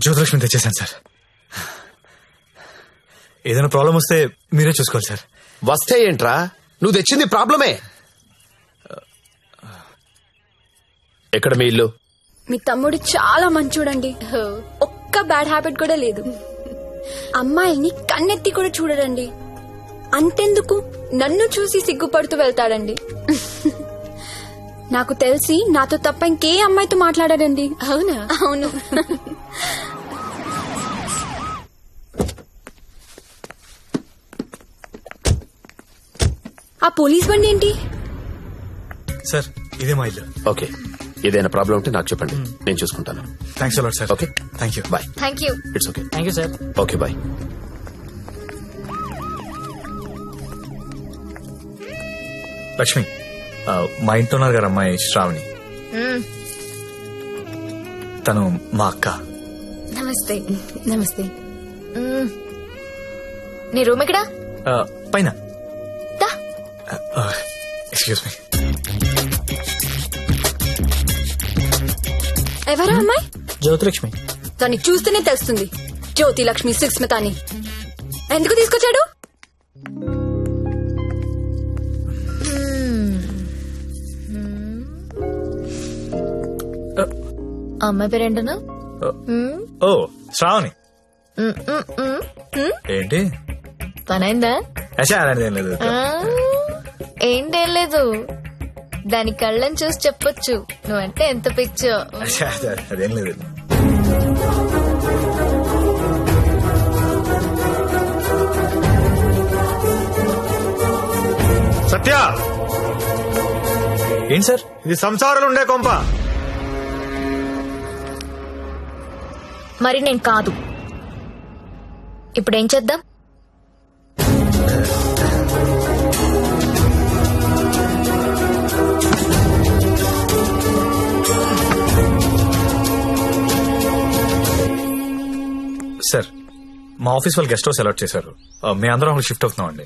Jyothilakshmi తెచ్చేసాను sir. ఏదైనా problem వస్తే మీరే చూసుకోవాలి సార్. వస్తే ఏంట్రా, నువ్వు తెచ్చింది ప్రాబ్లమే. ఎక్కడ మీ ఇల్లు? మీ తమ్ముడు చాలా మంచోడండి. ఒక్క బ్యాడ్ హ్యాబిట్ కూడా లేదు. అమ్మాయిని కన్నెత్తి కూడా చూడడండి. అంతెందుకు నన్ను చూసి సిగ్గుపడుతూ వెళ్తాడండి. నాకు తెలిసి నాతో తప్ప ఇంకే అమ్మాయితో మాట్లాడాడండి. అవునా? అవును. ఆ పోలీస్ బండి ఏంటి? సార్ ఇదే మా ఇల్లు. ఓకే, ఏదైనా ప్రాబ్లం ఉంటే నాకు చెప్పండి, నేను చూసుకుంటాను. Thanks a lot sir. Okay, thank you. Bye. Thank you. It's okay. Thank you sir. Okay, bye. Lakshmi, మా ఇంట్లో ఉన్నారు గారు అమ్మాయి శ్రావణి. తను మా అక్క. నమస్తే. నమస్తే. నీ రూమ్ ఎక్కడా? పైన. Excuse me. ఎవరా అమ్మాయి? జ్యోతిలక్ష్మి. దాన్ని చూస్తేనే తెలుస్తుంది. జ్యోతి లక్ష్మి సుస్మిత అని. ఎందుకు తీసుకొచ్చాడు? అమ్మాయి పేరేంటనా? ఓ శ్రావణి. ఏంటి పనైందా? అలాంటిదేం లేదు. ఏంటేం లేదు, దాని కళ్ళని చూసి చెప్పొచ్చు నువ్వంటే ఎంత పిచ్చో. అదేం లేదు. సత్య, ఏంటి సార్? ఇది సంసారాలు ఉండే కొంప. మరి నేను కాదు. ఇప్పుడేం చేద్దాం? సార్, మా ఆఫీస్ వాళ్ళు గెస్ట్ హౌస్ అలాట్ చేశారు. మేము అందరం అక్కడ షిఫ్ట్ అవుతున్నాం అండి.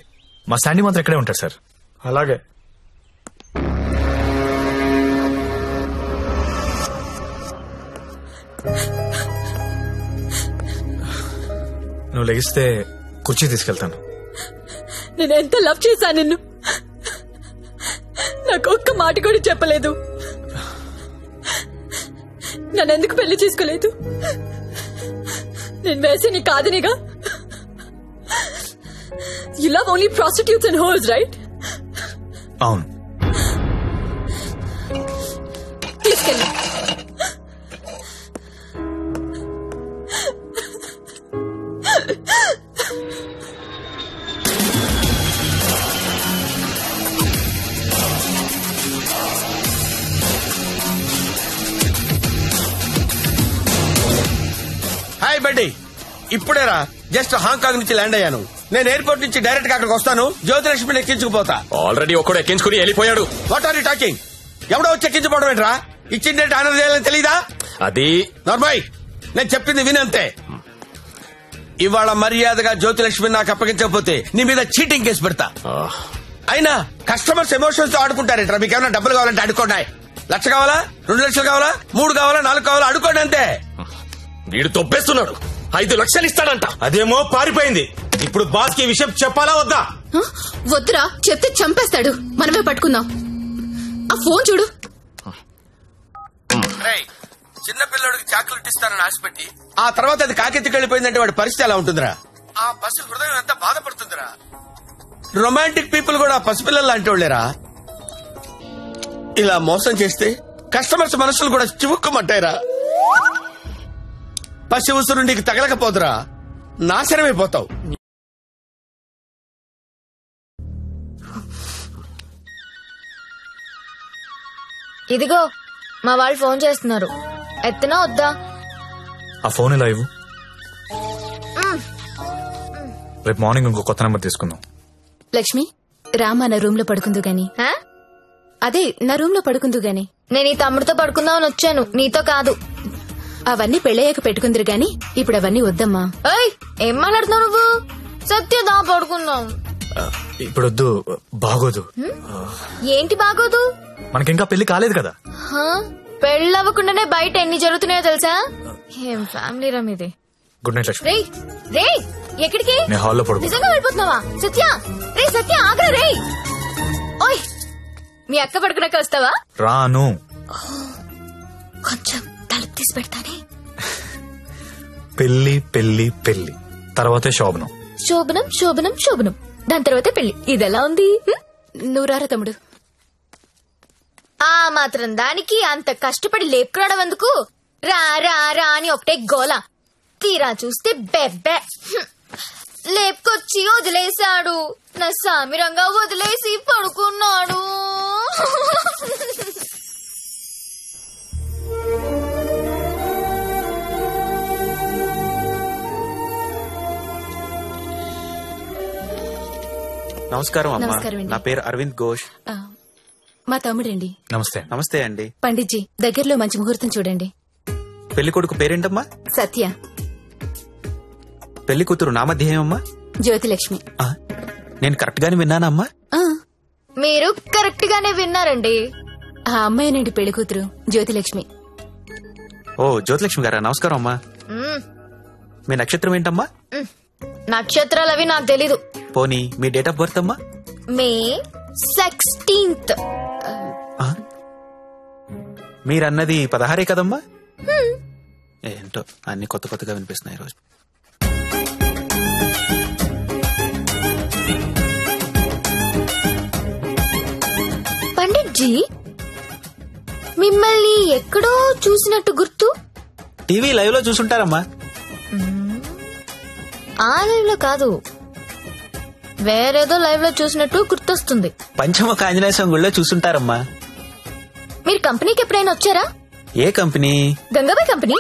మా శాండీ మాత్రం ఇక్కడే ఉంటారు సార్. అలాగే. నువ్వు లెగిస్తే కుర్చీ తీసుకెళ్తాను. నేను ఎంత లవ్ చేశాను నిన్ను. నాకు ఒక్క మాట కూడా చెప్పలేదు. నన్నెందుకు పెళ్లి చేసుకోలేదు? నేను వేసి కాదనిగా. You love only prostitutes and whores, right? అవును. తీసుకెళ్ళి. హాయ్ బడ్డీ, ఇప్పుడేరా జస్ట్ హాంకాంగ్ నుంచి ల్యాండ్ అయ్యాను. నేను ఎయిర్పోర్ట్ నుంచి డైరెక్ట్ గా అక్కడికి వస్తాను. జ్యోతిలక్ష్మిని ఎక్కించుకుపోతా. ఆల్రెడీ ఒక్కడు ఎక్కించుకుని వెళ్ళిపోయాడు. What are you talking? ఎవడో వచ్చి ఎక్కించుకోవడం ఏంట్రా? ఇచ్చిండే ఆనర్ చేయాలని తెలీదా? అది నార్మల్, నేను చెప్పింది వినంతే. ఇవాళ మర్యాదగా జ్యోతిలక్ష్మి నాకు అప్పగించకపోతే నీ మీద చీటింగ్ కేసు పెడతా. అయినా కస్టమర్స్ ఎమోషన్స్ తో ఆడుకుంటారేంట్రా? మీకు ఏమైనా డబ్బులు కావాలంటే అడుకోండి. 1,00,000 కావాలా, 2 లక్షలు కావాలా, 3 కావాలా, 4 కావాలా, అడుకోండి అంతే. వీడు తొప్పేస్తున్నాడు. 5 లక్షలు ఇస్తాడంట. అదేమో పారిపోయింది. ఇప్పుడు బాస్ కి విషయం చెప్పాలా వద్దా? వద్దురా, చెప్తే చంపేస్తాడు. మనమే పట్టుకుందాం. ఆ ఫోన్ చూడు. చిన్న పిల్లడికి చాక్లెట్ ఇస్తానని ఆశపెట్టి ఆ తర్వాత అది కాకెత్తికి వెళ్ళిపోయిందంటే వాడి పరిస్థితి ఎలా ఉంటుందిరా? ఆ పసి హృదయం ఎంత బాధపడుతుందిరా? రొమాంటిక్ పీపుల్ కూడా పసిపిల్లలు లాంటి వాళ్ళేరా. ఇలా మోసం చేస్తే కస్టమర్స్ మనసులు కూడా చివుక్కుమంటాయిరా. పసి ఉసురు నీకు తగలకపోదురా, నాశనమైపోతావు. ఇదిగో మా వాళ్ళు ఫోన్ చేస్తున్నారు. ఎత్తనా వద్దా? ఆ ఫోన్ ఎలా ఇవ్వు. రేపు మార్నింగ్ ఇంకో కొత్త నెంబర్ తీసుకుందాం. లక్ష్మి, రామా నా రూమ్ లో పడుకుందు గాని. అదే నా రూమ్ లో పడుకుందు గాని. నేను ఈ తమ్ముడితో పడుకుందామని వచ్చాను, నీతో కాదు. అవన్నీ పెళ్ళయ్యాక పెట్టుకుందరు గాని ఇప్పుడు అవన్నీ వద్దమ్మా. ఏం మాట్లాడుతున్నావు నువ్వు? సత్యదా పడుకుందాం. ఇప్పుడు వద్దు, బాగోదు. ఏంటి బాగోదు? మనకింకా పెళ్లి కాలేదు కదా. పెళ్ళవ్వకుండానే బయట ఎన్ని జరుగుతున్నాయో తెలుసా? ఏం ఫ్యామిలీ రా మీది. Good night Lakshmi. రే రే ఎక్కడికి? నేను హాల్లో పడుకో. నిజంగా వెళ్ళిపోతున్నావా? సత్య రే సత్య ఆగ్రా రే. ఓయ్ మీ అక్క పడుకున్నాక వస్తావా? రాను. కొంచెం తలుపు తీసి పెడతానే. పెళ్లి పెళ్లి పెళ్లి తర్వాతే శోభనం. శోభనం శోభనం శోభనం దాని తర్వాతే పెళ్లి. ఇదెలా ఉంది? నువ్వు రారా తమ్ముడు. ఆ మాత్రం దానికి అంత కష్టపడి లేపుకురావడం ఎందుకు? రా రా రా అని ఒకటే గోల. తీరా చూస్తే బెబ్బె. లేపుకొచ్చి వదిలేశాడు. నా సామిరంగా వదిలేసి పడుకున్నాడు. నమస్కారం అమ్మా. నమస్కారం అండి. నా పేరు అరవింద్ ఘోష్. మా తమ్ముడండి. నమస్తే. నమస్తే అండి. పండిట్జీ దగ్గరలో మంచి ముహూర్తం చూడండి. పెళ్లి కొడుకు పేరేంటమ్మా? సత్య. పెళ్లి కూతురు నామధ్యేయమ్మా? జ్యోతిలక్ష్మి. నేను కరెక్ట్ గానే విన్నానా అమ్మా? మీరు కరెక్ట్ గానే విన్నారండి. ఆ అమ్మాయినండి పెళ్లి కూతురు జ్యోతిలక్ష్మి. ఓ జ్యోతిలక్ష్మి గారా, నమస్కారం అమ్మా. మీ నక్షత్రం ఏంటమ్మా? నక్షత్రాలు అవి నాకు తెలీదు. పోనీ మీ డేట్ ఆఫ్ బర్త్ అమ్మా? మే 16th. మీరన్నది 16 కదమ్మా? ఏంటో అన్ని కొత్త కొత్తగా వినిపిస్తున్నాయి రోజు. పండిట్జీ మిమ్మల్ని ఎక్కడో చూసినట్టు గుర్తు. టీవీ లైవ్ లో చూసుంటారమ్మా. ఆ లైవ్ లో కాదు, వేరేదో లైవ్ లో చూసినట్టు గుర్తొస్తుంది. పంచముఖ ఆంజనేయ స్వామి గుళ్ళో చూసుంటారమ్మా. మీరు కంపెనీకి ఎప్పుడైనా వచ్చారా? ఏ కంపెనీ? గంగాబాయ్ కంపెనీ.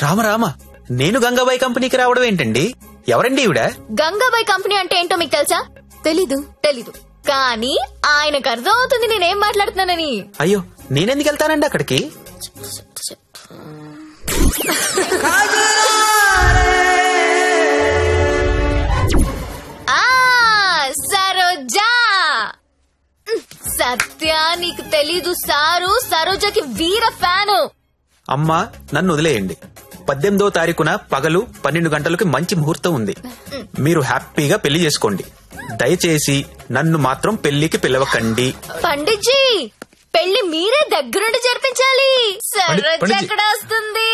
రామ రామ, నేను గంగాబాయ్ కంపెనీకి రావడం ఏంటండి? ఎవరండి ఈవిడ? గంగాబాయ్ కంపెనీ అంటే ఏంటో మీకు తెలుసా? తెలీదు. తెలీదు కానీ ఆయనకు అర్థం అవుతుంది నేనేం మాట్లాడుతున్నానని. అయ్యో, నేనెందుకు వెళ్తానండి అక్కడికి? సరోజా. సత్య నీకు తెలీదు, సారు సరోజకి వీర ఫ్యాను. అమ్మా నన్ను వదిలేయండి. 18వ తారీఖున పగలు 12 గంటలకు మంచి ముహూర్తం ఉంది. మీరు హ్యాపీగా పెళ్లి చేసుకోండి. దయచేసి నన్ను మాత్రం పెళ్లికి పిలవకండి. పండిట్జీ పెళ్లి మీరే దగ్గరుండి జరిపించాలి. సరోజ ఎక్కడ వస్తుంది?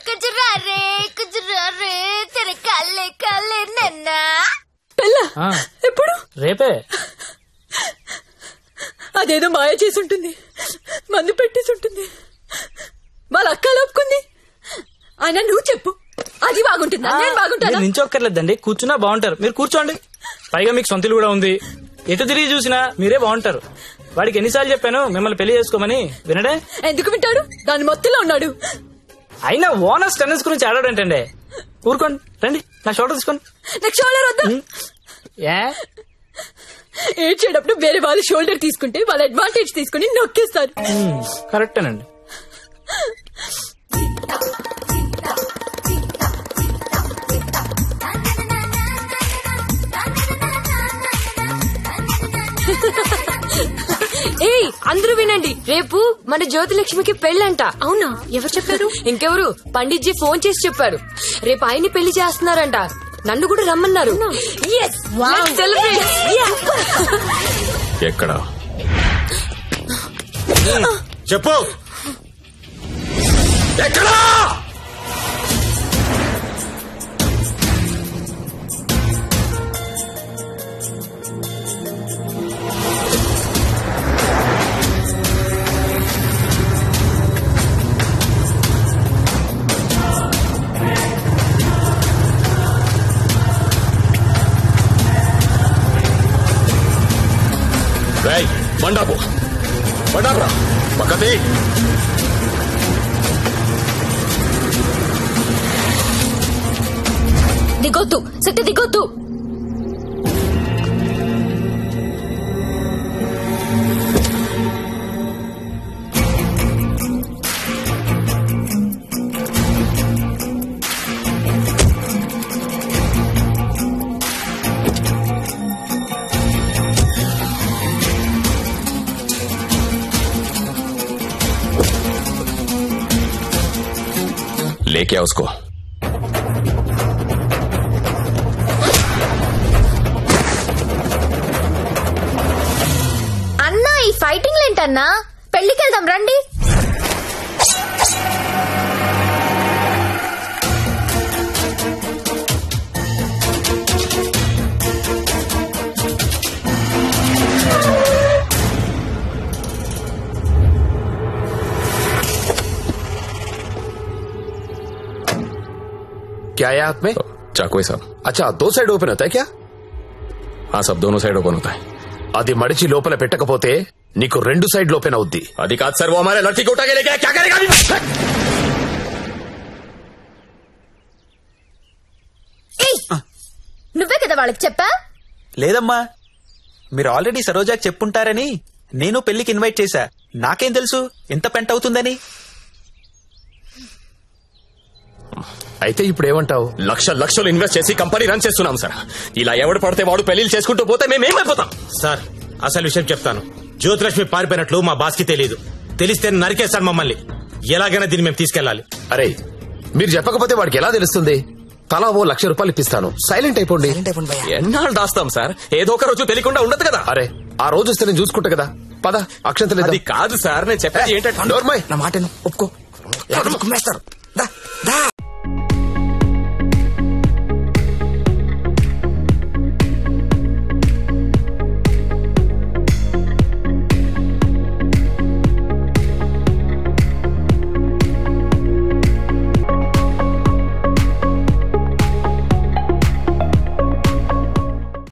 కుజురారే కుజురారే తెర కల్లే కల్లే నన్నా. ఎప్పుడు? రేపే. అదేదో మాయ చేసి ఉంటుంది, మందు పెట్టేసి ఉంటుంది, వాళ్ళ అక్క లోపుకుంది. ఆయన నువ్వు చెప్పు, అది బాగుంటుందా నేను బాగుంటానా? నించొక్కర్లేదండి, కూర్చున్నా బాగుంటారు. మీరు కూర్చోండి. పైగా మీకు సొంతలు కూడా ఉంది. ఎటు తిరిగి చూసినా మీరే బాగుంటారు. వాడికి ఎన్నిసార్లు చెప్పాను మిమ్మల్ని పెళ్లి చేసుకోమని, వినడే? ఎందుకు వింటాడు? దాని మొత్తంలో ఉన్నాడు. అయినా ఓనర్స్ టెన్నెస్ గురించి ఆడాడంటండి. ఊరుకోండి, రండి నా షోల్డర్ తీసుకోండి. నాకు షోల్డర్ వద్దా? ఏడ్చేటప్పుడు వేరే వాళ్ళు షోల్డర్ తీసుకుంటే వాళ్ళ అడ్వాంటేజ్ తీసుకుని నొక్కేస్తారు. కరెక్టేనండి. ఏయ్ అందరూ వినండి, రేపు మన జ్యోతిలక్ష్మికి పెళ్ళంట. అవునా? ఎవరు చెప్పారు? ఇంకెవరు, పండిట్జీ ఫోన్ చేసి చెప్పారు. రేపు ఆయన్ని పెళ్లి చేస్తున్నారంట. నన్ను కూడా రమ్మన్నారు. ఎక్కడ చెప్పు. ఎక్కడా? బండాపు బండాపురా పక్కది. దిగొద్దు సత్య, దిగొద్దు. किया उसको। అన్నా ఈ ఫైటింగ్ ఏంటన్నా? పెళ్లికి వెళ్దాం రండి. क्या है हाथ में? चाकू है साहब। अच्छा, 2 साइड ओपन होता है क्या? हाँ साहब, दोनों साइड ओपन होता है। అది మడిచి లోపల పెట్టకపోతే నీకు 2 సైడ్ ఓపెన్ అవుద్ది. అది కాదు సార్, वो हमारे लड़की को उठा के ले गया, क्या करेगा अभी? నువ్వే కదా వాళ్ళకి చెప్పా? లేదమ్మా, మీరు ఆల్రెడీ సరోజాకి చెప్పుంటారని నేను పెళ్లికి ఇన్వైట్ చేశా. నాకేం తెలుసు ఎంత పెంట అవుతుందని. అయితే ఇప్పుడు ఏమంటావు? లక్షలు ఇన్వెస్ట్ చేసి కంపెనీ రన్ చేస్తున్నాం సార్. ఇలా ఎవడు పడితే వాడు పెళ్లిళ్ళు చేసుకుంటూ పోతే మేమేమైపోతాం? సార్, అసలు విషయం చెప్తాను. జ్యోతిలక్ష్మి పారిపోయినట్లు మా బాస్ కి తెలియదు. తెలిస్తే నరికేస్తాడు మమ్మల్ని. ఎలాగైనా దీన్ని మేము తీసుకెళ్లాలి. అరే, మీరు చెప్పకపోతే వాడికి ఎలా తెలుస్తుంది? తలా ఓ ₹1,00,000 ఇప్పిస్తాను, సైలెంట్ అయిపోండి. ఎన్నాళ్ళు దాస్తాం సార్? ఏదో ఒక రోజు తెలియకుండా ఉండదు కదా. అరే, ఆ రోజు వస్తే నేను చూసుకుంటా కదా. పద, అక్షంతలు. అది కాదు సార్, నేను చెప్పేది ఏంటంటే నా మాట ఒప్పుకో.